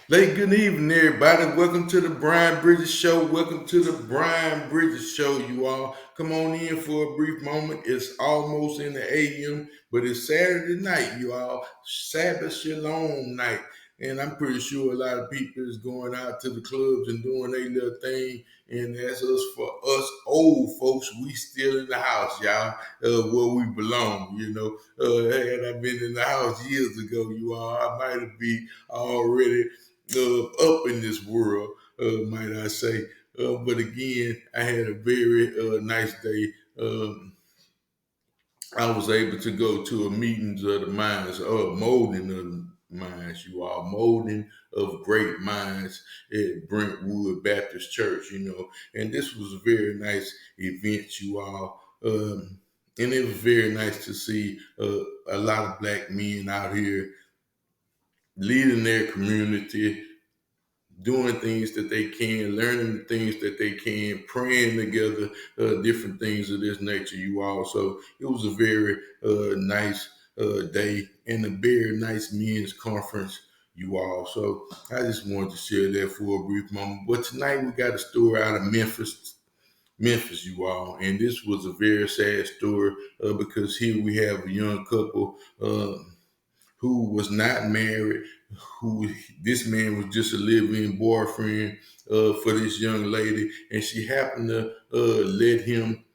Good evening, everybody. Welcome to the Brian Bridges Show. Welcome to the Brian Bridges Show, you all. Come on in for a brief moment. It's almost in the AM, but it's Saturday night, you all. Sabbath Shalom night. And I'm pretty sure a lot of people is going out to the clubs and doing their little thing. And as us for us old folks, we still in the house, y'all, where we belong, had I been in the house years ago, you all, I might have been already up in this world, might I say. But again, I had a very nice day. I was able to go to a meetings of the minds, molding of the minds, you all, molding of great minds at Brentwood Baptist Church, and this was a very nice event, you all. And it was very nice to see a lot of black men out here leading their community, doing things that they can, learning the things that they can, praying together, different things of this nature, you all. So it was a very nice day and a very nice men's conference, you all. So I just wanted to share that for a brief moment. But tonight we got a story out of Memphis, you all. And this was a very sad story because here we have a young couple. Who was not married, who this man was just a live-in boyfriend for this young lady, and she happened to let him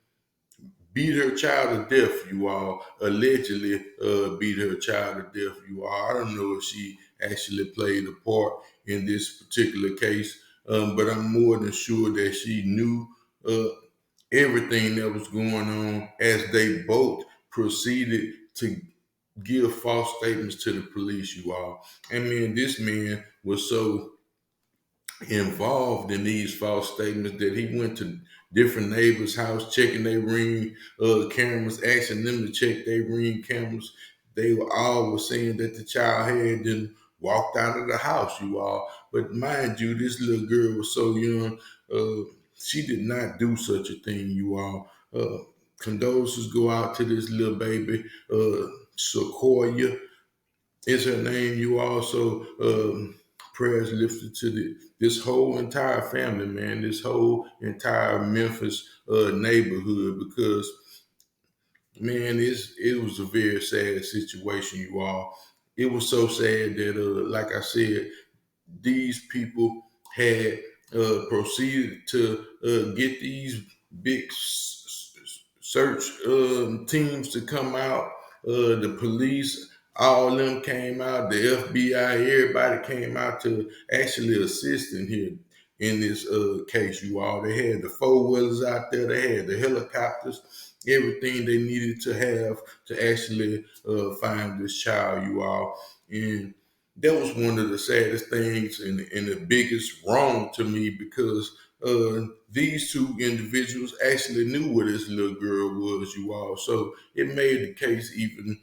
beat her child to death, you all, allegedly beat her child to death, you all. I don't know if she actually played a part in this particular case, but I'm more than sure that she knew uh, everything that was going on as they both proceeded to give false statements to the police, you all. I mean, this man was so involved in these false statements that he went to different neighbors' house, checking their ring cameras, asking them to check their ring cameras. They were all were saying that the child had then walked out of the house, you all. But mind you, this little girl was so young. She did not do such a thing, you all. Condolences go out to this little baby, Sequoia is her name. You also prayers lifted to this whole entire family, man, this whole entire Memphis neighborhood, because man, it was a very sad situation, you all. It was so sad that, like I said, these people had proceeded to get these big search teams to come out. The police, all of them came out. The FBI, everybody came out to actually assist in here in this case. You all, they had the four wheelers out there. They had the helicopters, everything they needed to have to actually find this child. You all, and that was one of the saddest things and the biggest wrong to me because these two individuals actually knew where this little girl was, you all. So it made the case even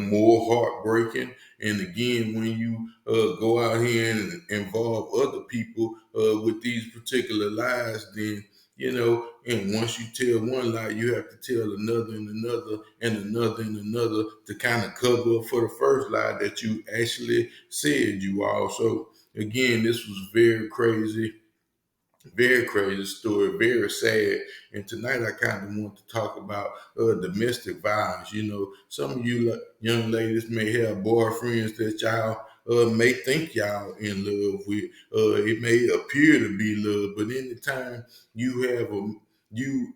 more heartbreaking. And again, when you go out here and involve other people with these particular lies, then and once you tell one lie, you have to tell another and another and another and another to kind of cover up for the first lie that you actually said, you all. So again, this was very crazy story, very sad. And tonight I kind of want to talk about domestic violence. Some of you young ladies may have boyfriends that y'all may think y'all in love with. It may appear to be love, but anytime you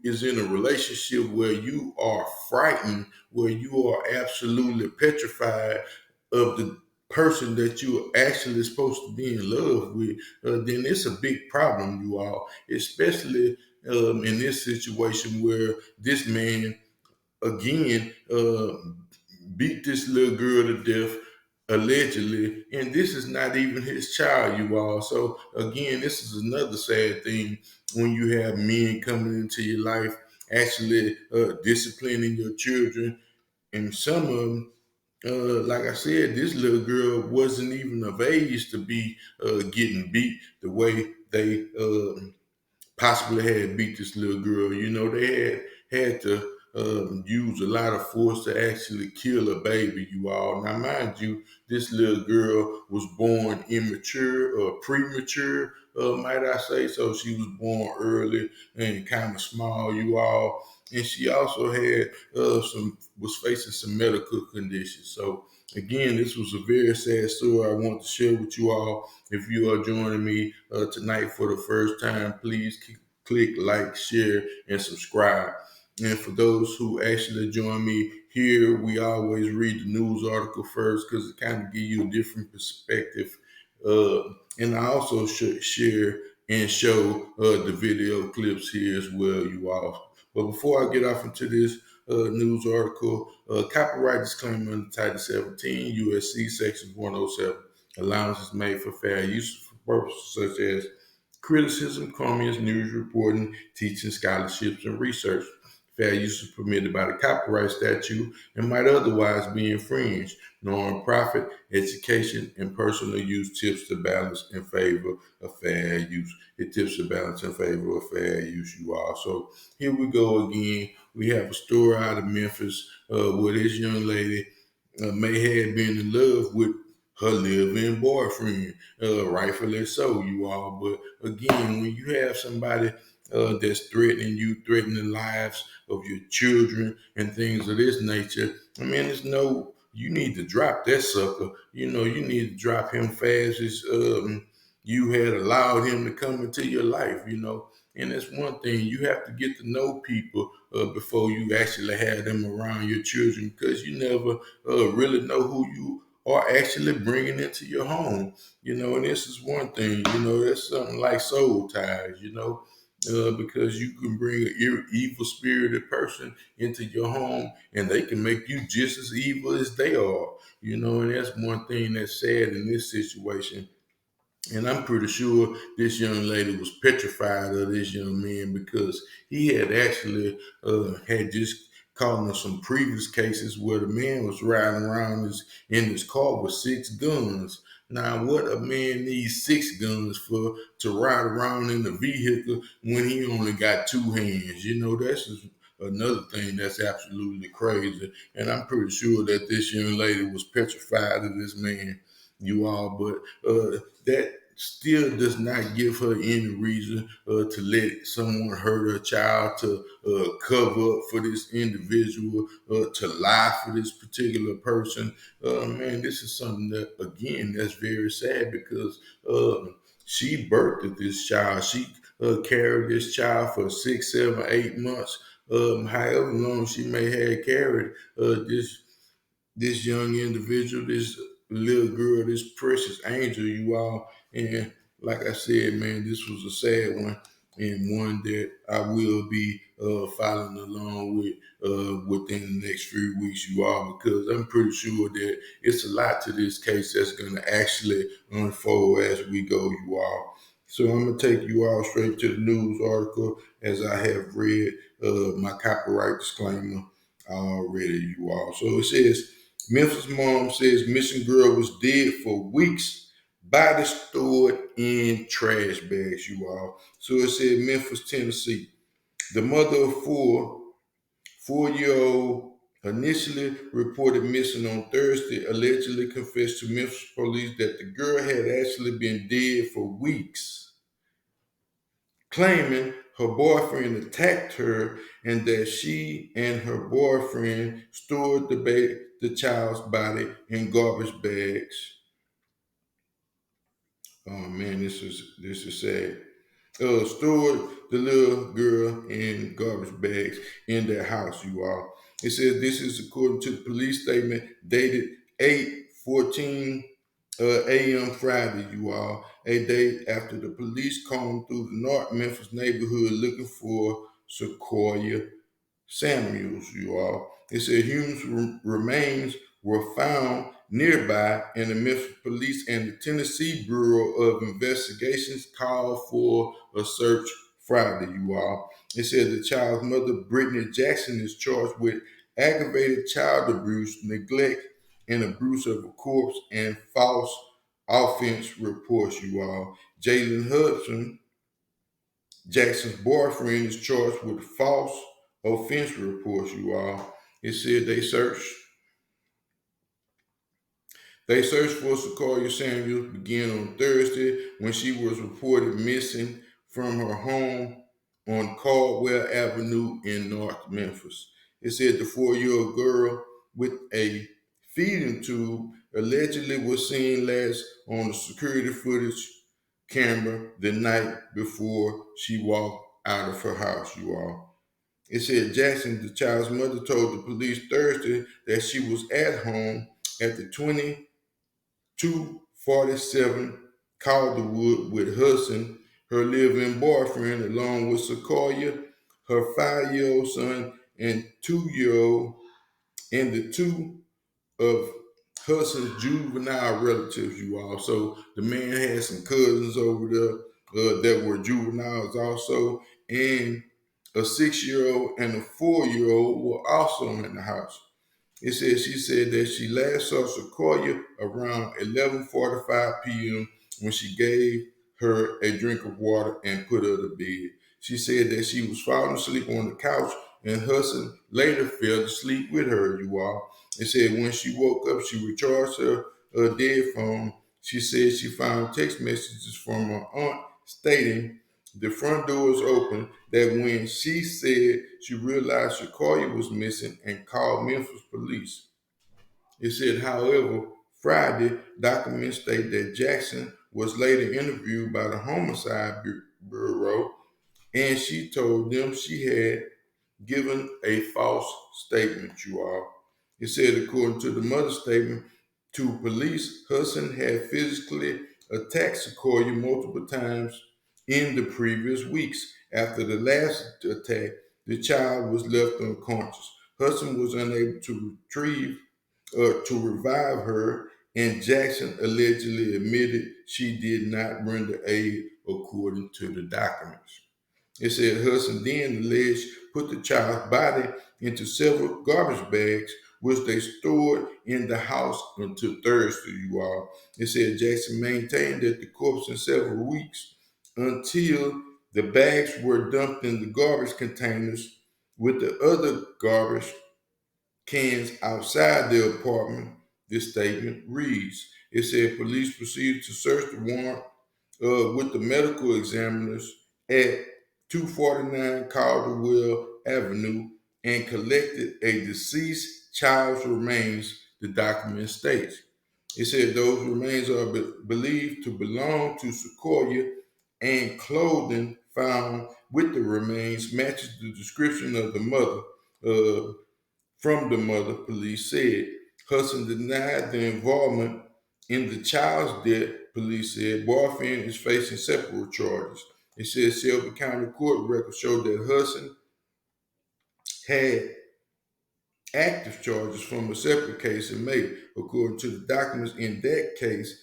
is in a relationship where you are frightened, where you are absolutely petrified of the person that you're actually supposed to be in love with, then it's a big problem, you all, especially in this situation where this man, again, beat this little girl to death, allegedly, and this is not even his child, you all. So, again, this is another sad thing when you have men coming into your life, actually disciplining your children, and some of them like I said, this little girl wasn't even of age to be getting beat the way they possibly had beat this little girl. They had to. use a lot of force to actually kill a baby, you all. Now, mind you, this little girl was born immature or premature, might I say. So she was born early and kind of small, you all. And she also had was facing some medical conditions. So again, this was a very sad story I want to share with you all. If you are joining me tonight for the first time, please click like, share, and subscribe. And for those who actually join me here, we always read the news article first because it kind of gives you a different perspective. Uh, and I also should share and show the video clips here as well, you all. But before I get off into this news article, copyright disclaimer under Title 17, USC Section 107. Allowance is made for fair use for purposes such as criticism, comments, news reporting, teaching, scholarships, and research. Fair use is permitted by the copyright statute and might otherwise be infringed. Non-profit, education, and personal use tips the balance in favor of fair use. It tips the balance in favor of fair use, you all. So here we go again. We have a story out of Memphis where this young lady may have been in love with her live-in boyfriend, rightfully so, you all. But again, when you have somebody that's threatening you, threatening the lives of your children and things of this nature, I mean, you need to drop that sucker. You know, you need to drop him fast as you had allowed him to come into your life, you know. And that's one thing, you have to get to know people before you actually have them around your children because you never really know who you are actually bringing into your home, you know. And this is one thing, you know, that's something like soul ties, you know, because you can bring an evil spirited person into your home and they can make you just as evil as they are, you know. And that's one thing that's sad in this situation. And I'm pretty sure this young lady was petrified of this young man because he had actually had just caught on some previous cases where the man was riding around in his car with six guns. Now, what a man needs six guns for to ride around in the vehicle when he only got two hands? You know, that's just another thing that's absolutely crazy. And I'm pretty sure that this young lady was petrified of this man, you all. But that still does not give her any reason to let someone hurt her child, to cover up for this individual, to lie for this particular person. Man, this is something that, again, that's very sad because she birthed this child. She carried this child for 6, 7, 8 months. However long she may have carried this young individual, this little girl, this precious angel, you all. And like I said, man, this was a sad one and one that I will be following along with within the next few weeks, you all, because I'm pretty sure that it's a lot to this case that's going to actually unfold as we go, you all. So I'm going to take you all straight to the news article as I have read my copyright disclaimer already, you all. So it says, Memphis mom says missing girl was dead for weeks, body stored in trash bags, you all. So it said Memphis, Tennessee. The mother of 4-year-old, initially reported missing on Thursday, allegedly confessed to Memphis police that the girl had actually been dead for weeks, claiming her boyfriend attacked her and that she and her boyfriend stored the child's body in garbage bags. Oh man, this is sad. Stored the little girl in garbage bags in their house, you all. It says this is according to the police statement dated 8:14 a.m. Friday, you all, a day after the police combed through the North Memphis neighborhood looking for Sequoia Samuels, you all. It said human remains were found nearby, and the Memphis Police and the Tennessee Bureau of Investigations called for a search Friday, you all. It said the child's mother, Brittany Jackson, is charged with aggravated child abuse, neglect, and abuse of a corpse and false offense reports, you all. Jalen Hudson, Jackson's boyfriend, is charged with false offense reports, you all. It said they searched for Sequoia Samuels began on Thursday when she was reported missing from her home on Caldwell Avenue in North Memphis. It said the 4-year-old girl with a feeding tube allegedly was seen last on the security footage camera the night before she walked out of her house, you all. It said Jackson, the child's mother, told the police Thursday that she was at home at the 2247 Calderwood with Hudson, her live-in boyfriend, along with Sequoia, her 5-year-old son, and 2-year-old, and the two of Hudson's juvenile relatives, you all. So the man had some cousins over there that were juveniles also, and a 6-year-old and a 4-year-old were also in the house. It says she said that she last saw Sequoia around 11:45 p.m. when she gave her a drink of water and put her to bed. She said that she was falling asleep on the couch and Hudson later fell asleep with her, you all. It said when she woke up, she recharged her dead phone. She said she found text messages from her aunt stating the front door is open, that when she said she realized Sequoia was missing and called Memphis police. It said, however, Friday, documents state that Jackson was later interviewed by the Homicide Bureau and she told them she had given a false statement, you all. It said, according to the mother's statement to police, Hudson had physically attacked Sequoia multiple times in the previous weeks. After the last attack, the child was left unconscious. Hudson was unable to revive her, and Jackson allegedly admitted she did not render aid according to the documents. It said Hudson then alleged put the child's body into several garbage bags, which they stored in the house until Thursday, you all. It said Jackson maintained that the corpse in several weeks until the bags were dumped in the garbage containers with the other garbage cans outside the apartment. This statement reads. It said police proceeded to search the warrant with the medical examiners at 249 Caldwell Avenue and collected a deceased child's remains, the document states. It said those remains are believed to belong to Sequoia, and clothing found with the remains matches the description of the mother. From the mother, police said. Hudson denied the involvement in the child's death, police said. Boyfriend is facing separate charges. It says Shelby County court records show that Hudson had active charges from a separate case in May. According to the documents in that case,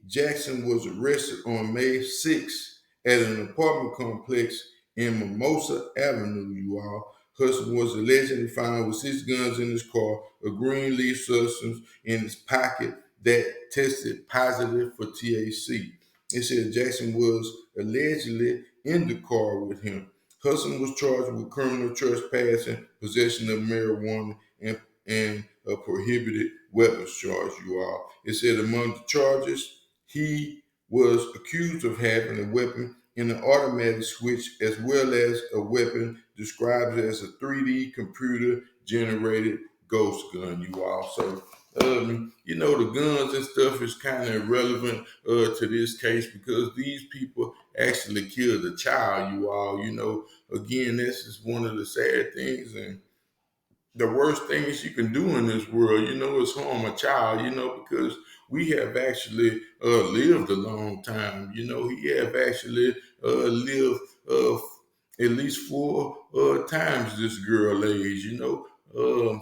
Jackson, was arrested on May 6th at an apartment complex in Mimosa Avenue, you all. Hudson was allegedly found with 6 guns in his car, a green leaf substance in his pocket that tested positive for THC. It said Jackson was allegedly in the car with him. Hudson was charged with criminal trespassing, possession of marijuana, and a prohibited weapons charge, you all. It said among the charges, he was accused of having a weapon in an automatic switch as well as a weapon described as a 3D computer generated ghost gun, you all. So, the guns and stuff is kind of irrelevant to this case because these people actually killed a child, you all. Again, this is one of the sad things and the worst things you can do in this world, is harm a child, because we have actually lived a long time. He have actually lived at least 4 times this girl age,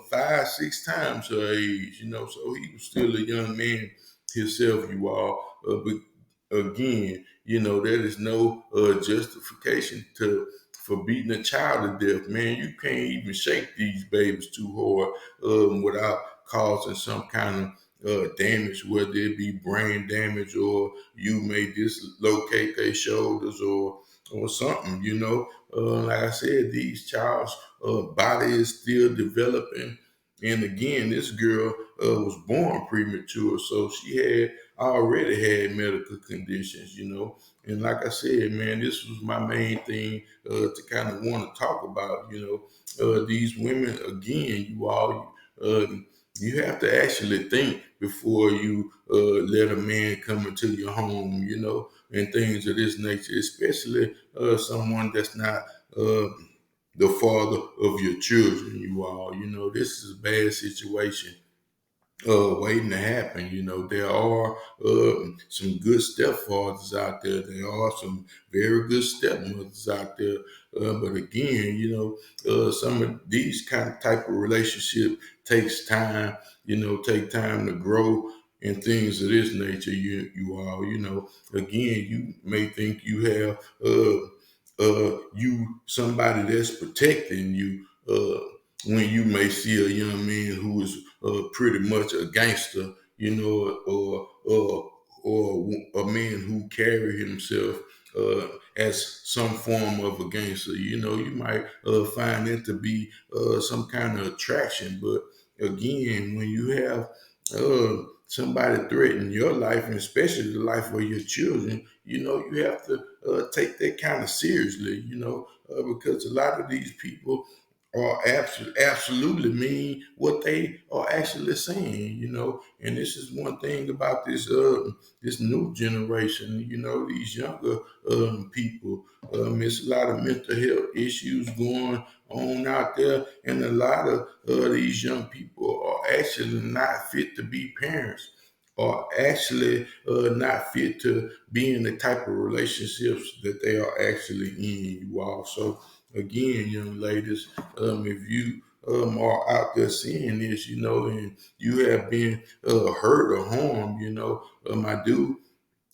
5, 6 times her age, so he was still a young man himself, you all. But again, that is no justification for beating a child to death, man. You can't even shake these babies too hard without causing some kind of damage, whether it be brain damage or you may dislocate their shoulders or or something, you know. Like I said, these child's body is still developing. And again, this girl was born premature, so she had already had medical conditions, you know. And like I said, man, this was my main thing to kind of want to talk about, you know. These women, again, uh, you have to actually think before you let a man come into your home, you know, and things of this nature, especially someone that's not uh, the father of your children, you all. You know, this is a bad situation waiting to happen. You know, there are some good stepfathers out there. There are some very good stepmothers out there. But again, you know, some of these kind of type of relationship takes time. You know, take time to grow and things of this nature. You all, you know, again, you may think you have you somebody that's protecting you. When you may see a young man who is pretty much a gangster, you know, or a man who carry himself as some form of a gangster. You know, you might find it to be some kind of attraction, but again, when you have somebody threaten your life, and especially the life of your children, you know, you have to take that kind of seriously, you know, because a lot of these people are absolutely mean what they are actually saying, you know. And this is one thing about this new generation, you know, these younger people. It's a lot of mental health issues going on out there, and a lot of these young people are actually not fit to be parents, are actually not fit to be in the type of relationships that they are actually in, you all. So again, young ladies, if you are out there seeing this, you know, and you have been hurt or harmed, you know,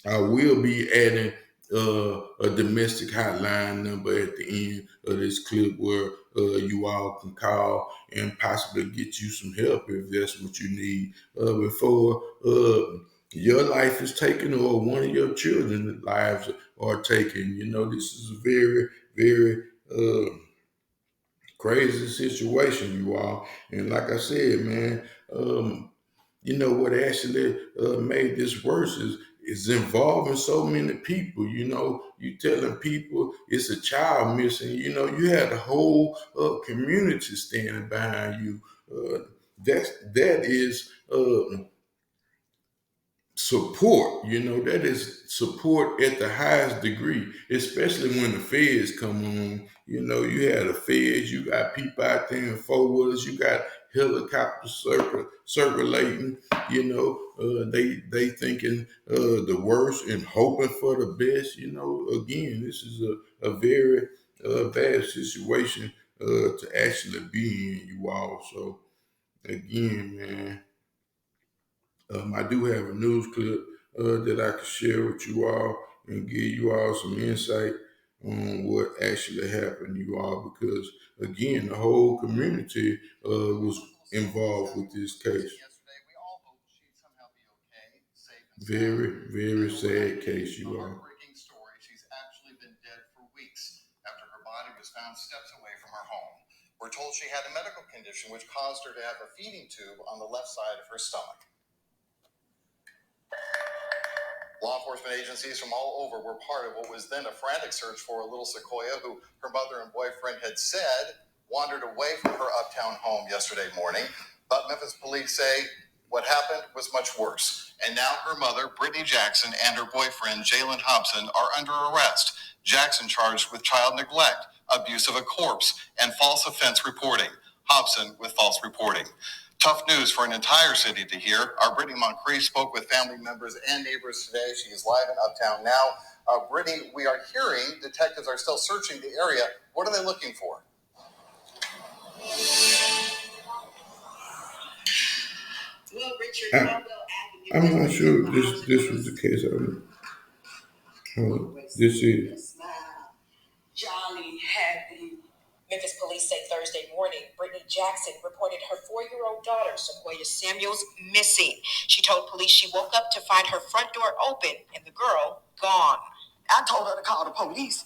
I will be adding a domestic hotline number at the end of this clip where you all can call and possibly get you some help if that's what you need before your life is taken or one of your children's lives are taken. You know, this is a very, very crazy situation, you all. And like I said, man, you know what actually made this worse is involving so many people. You know, you telling people it's a child missing. You know, you had the whole community standing behind you. That is support. You know, that is support at the highest degree, especially when the feds come on. You know, you had the feds, you got people out there in four wheelers, you got helicopters circulating. You know, they thinking the worst and hoping for the best. You know, again, this is a very bad situation to actually be in, you all. So again, man. I do have a news clip that I can share with you all and give you all some insight on what actually happened, you all, because again, the whole community was involved with this case. Very, very sad case, you all. She's actually been dead for weeks after her body was found steps away from her home. We're told she had a medical condition which caused her to have a feeding tube on the left side of her stomach. Law enforcement agencies from all over were part of what was then a frantic search for a little Sequoia who her mother and boyfriend had said wandered away from her uptown home yesterday morning. But Memphis police say what happened was much worse. And now her mother, Brittany Jackson, and her boyfriend, Jalen Hobson, are under arrest. Jackson charged with child neglect, abuse of a corpse, and false offense reporting. Hobson with false reporting. Tough news for an entire city to hear. Our Brittany Moncrief spoke with family members and neighbors today. She is live in Uptown now. Brittany, we are hearing detectives are still searching the area. What are they looking for? Well, Richard, I'm not sure if this was the case. This is. Jolly happy. Memphis police say Thursday morning, Brittany Jackson reported her 4-year-old daughter, Sequoia Samuels, missing. She told police she woke up to find her front door open and the girl gone. I told her to call the police.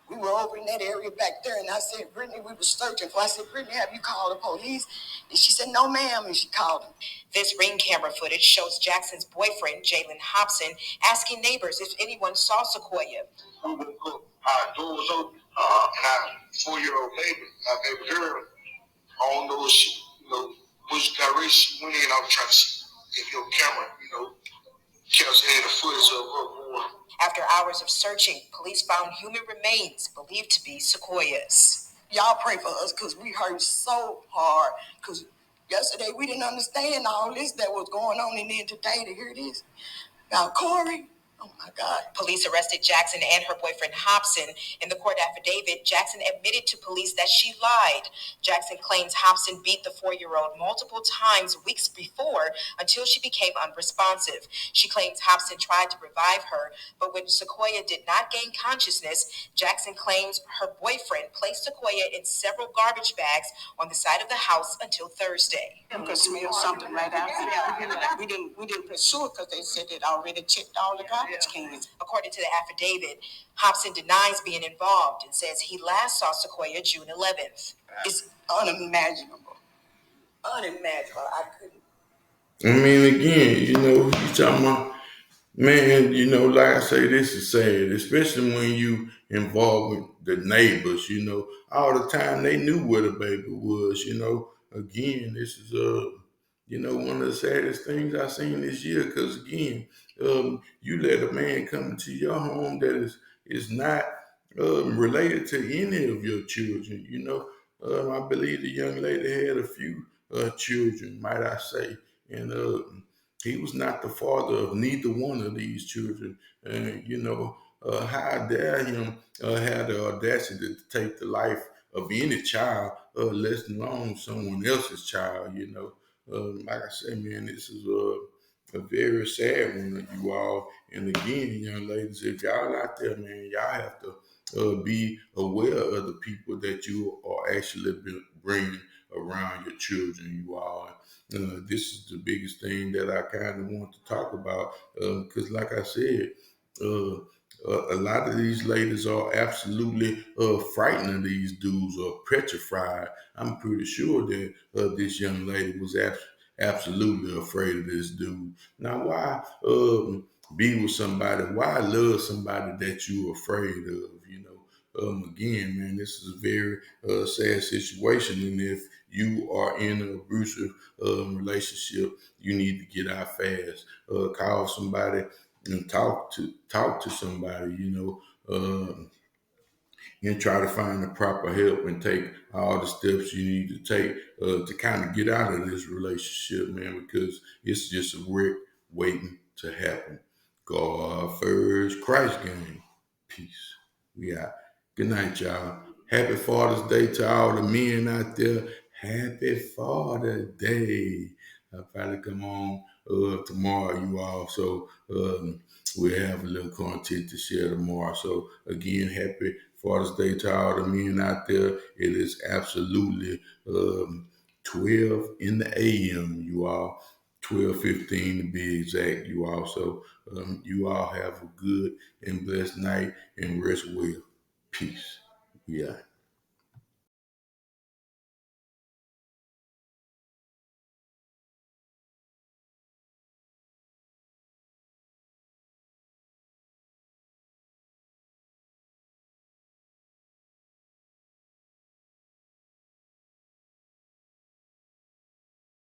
We were over in that area back there, and I said, Brittany, we were searching for. I said, Brittany, have you called the police? And she said, no, ma'am, and she called them. This ring camera footage shows Jackson's boyfriend, Jalen Hobson, asking neighbors if anyone saw Sequoia. We woke up, our door was open, and our 4-year-old baby, our baby girl, I don't know if she, which direction she went in. I was trying to see if your camera, kept any the footage of her going. After hours of searching, police found human remains believed to be Sequoia's. Y'all pray for us because we hurt so hard. Because yesterday we didn't understand all this that was going on, and then today to hear this. Now, Corey, oh my God. Police arrested Jackson and her boyfriend Hobson. In the court affidavit, Jackson admitted to police that she lied. Jackson claims Hobson beat the 4-year-old multiple times weeks before until she became unresponsive. She claims Hobson tried to revive her, but when Sequoia did not gain consciousness, Jackson claims her boyfriend placed Sequoia in several garbage bags on the side of the house until Thursday. You could smell something right out there. We didn't pursue it because they said they'd already checked all the garbage cans. According to the affidavit, Hobson denies being involved and says he last saw Sequoia June 11th. It's unimaginable. Unimaginable. I couldn't. I mean, again, you talking about, man, like I say, this is sad, especially when you involved with the neighbors, all the time they knew where the baby was. Again, this is, one of the saddest things I've seen this year because, again, you let a man come into your home that is not related to any of your children. I believe the young lady had a few children, might I say, and he was not the father of neither one of these children. And, how dare him have the audacity to take the life of any child, less alone someone else's child. Like I said, man, this is a very sad one, you all. And again, young ladies, if y'all out there, man, y'all have to be aware of the people that you are actually bringing around your children, you all. This is the biggest thing that I kind of want to talk about because, like I said, uh, a lot of these ladies are absolutely frightened of these dudes or petrified. I'm pretty sure that this young lady was absolutely afraid of this dude. Now, why be with somebody? Why love somebody that you're afraid of? Again, man, this is a very sad situation, and if you are in an abusive relationship, you need to get out fast. Call somebody and talk to somebody, and try to find the proper help and take all the steps you need to take to kind of get out of this relationship, man, because it's just a wreck waiting to happen. God first, Christ game. Peace. We out. Good night, y'all. Happy Father's Day to all the men out there. Happy Father's Day. I'll probably come on tomorrow, you all. So we'll have a little content to share tomorrow. So again, happy Father's Day to all the men out there. It is absolutely 12 in the AM, you all. 12:15 to be exact, you all. So you all have a good and blessed night and rest well. Peace. Yeah.